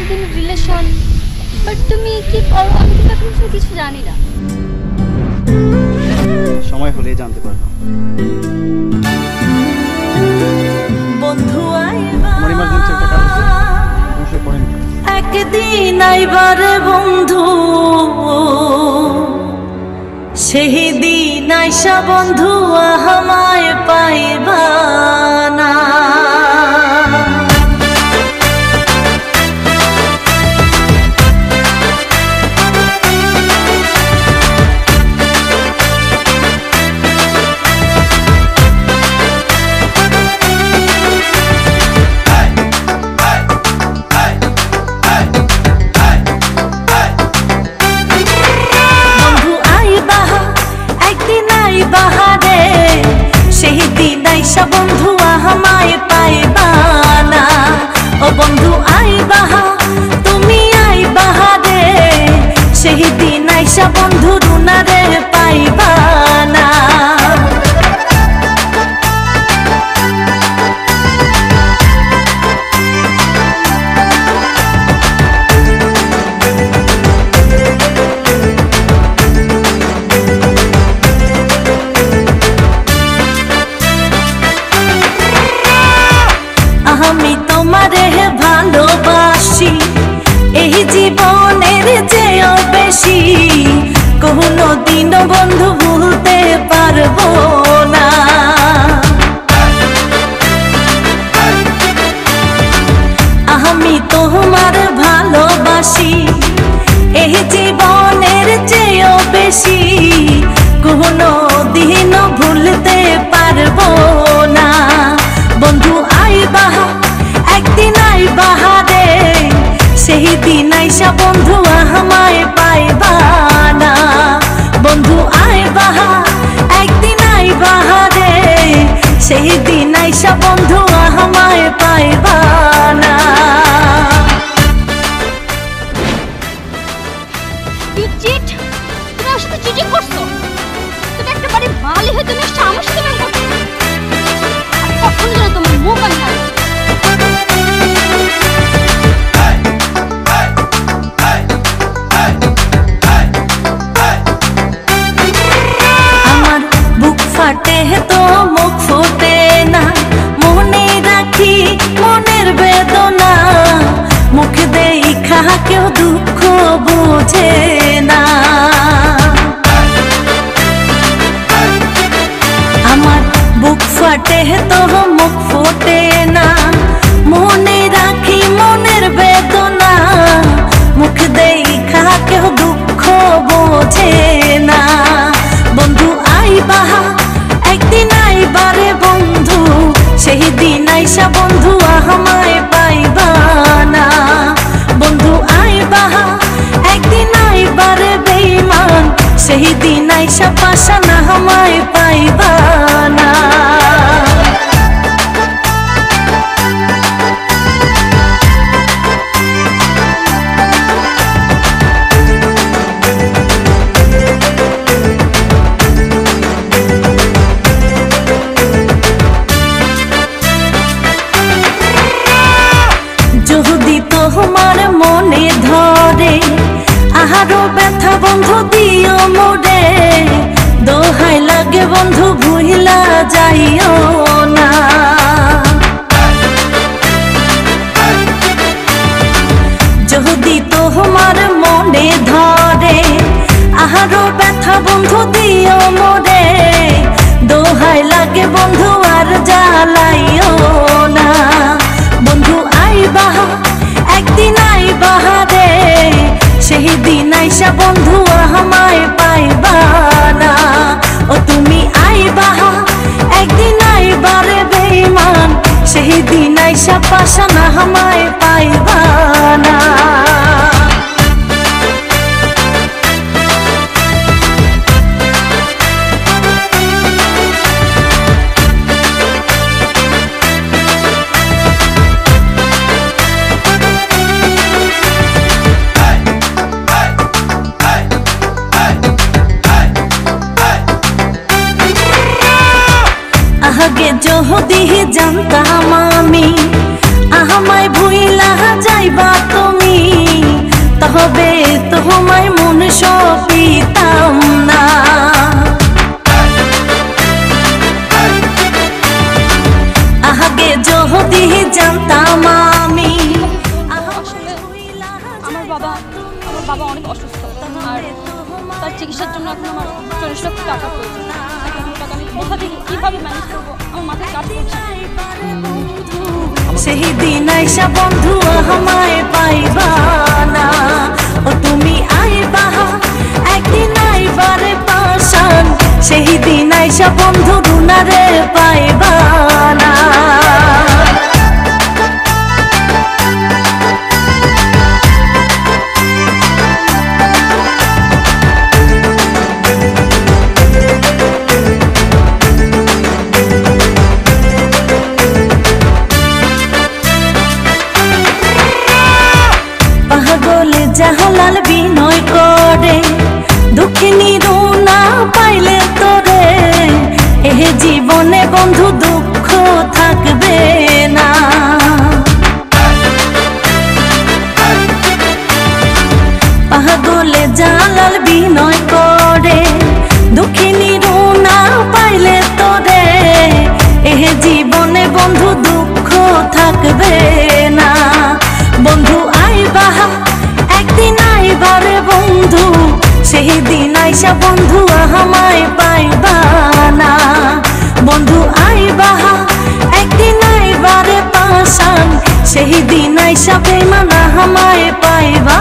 এতদিন relation, but তুমি কি করো আমি তো এখন কিছু জানি না। সময় হলেই জানতে পারবো। বন্ধু আমার ইমার্জেন্সি একটা কাজ আছে, বসে পড়েন। একদিন আইবার বন্ধু, সেই দিন আইসা বন্ধু আমায় পাইবা না। বন্ধু আমায় পাইবা না, ও বন্ধু আইবা তুমি আইবা রে, সেই দিন আইসা বন্ধু রুনারে পাইবা না। আমি তোমারে ভালোবাসি, এই জীবনের চেয়েও বেশি, কোনো দিনও বন্ধু ভুলতে পারবো না। আমি তোমার ভালোবাসি, এই জীবনের চেয়েও বেশি, কোনো দিনও ভুলতে পারবো না। বন্ধু আইবা একদিন আইবা রে, সেই দিন আইসা বন্ধু আমায় পাইবা না। বন্ধু আইবা একদিন আইবা রে, সেই দিন আইসা বন্ধু আমায় পাইবা না। ইউ চিট, তুমি আমার সাথে চিটিং করছো। তুমি একেবারে ভালো হয়ে তুমি আমার সাথে ব্যাংক করছো। কখন যেন তোমার মুখ আমি না আমার বুক ফাটে তো মুখ ফোটে না, মনে রাখি মনের বেদনা, মুখ দেখা কেউ দুঃখ বোঝে না। আমার বুক ফাটে তো মুখ ফোটে না, মনে রাখি মনের বেদনা, মুখ দেখা কেউ দুঃখ বোঝে না। বন্ধু আইবা একদিন আইবা রে বন্ধু, সেই দিন আইসা বন্ধু আমায় পাইবা না। বন্ধু আইবা একদিন আইবা রে বেঈমান, সেই দিন আইসা পাশানা আমায় পাইবা না। যদি তোমার মনে ধরে আরো ব্যথা বন্ধু দিও মোরে, দোহাই লাগে বন্ধু ভুইলা যাইও না। যদি তোমার মনে ধরে আরো ব্যথা বন্ধু দিও মোরে, দোহাই লাগে বন্ধু আর জ্বালাইও না। বন্ধু আইবা একদিন আইবা রে, সেই দিন আইসা বন্ধু আমায় পাইবা না। ও তুমি আইবা একদিন আইবা রে বেঈমান, সেই দিন আইসা পাশানা আমায় পাইবা না। আগে যদি জানতাম আমি আমায় ভুইলা যাইবা তুমি, হবে তোমায় মন সপিতাম না। আগে যদি জানতাম আমি আসলে আমার বাবা অনেক অসুস্থ, আর তার চিকিৎসার জন্য এখন আমার 40 লক্ষ টাকা প্রয়োজন। 1 লক্ষ টাকা আমি কোথা থেকে কিভাবে ম্যানেজ করবো আমার মাথায় কাজ করছে না। সেই দিন আইসা বন্ধু আমায় পাইবা না, ও তুমি আইবা একদিন আইবারে পাশান, সেই দিন আইসা বন্ধু রুনারে পাইবা না। জাহালাল বিনয় করে দুঃখিনী রুনা পাইলে তোরে, এ জীবনে বন্ধু দুঃখ থাকবে না। পাগলে জালাল বিনয় করে দুঃখিনী রুনা পাইলে তোরে, এ জীবনে বন্ধু দুঃখ থাকবে না। বন্ধু আইবা একদিন আইবারে বন্ধু, সেই দিন আইসা বন্ধু আমায় পাইবা না। বন্ধু আইবা একদিন আইবারে পাশান, সেই দিন আইসা বেমান আমায় পাইবা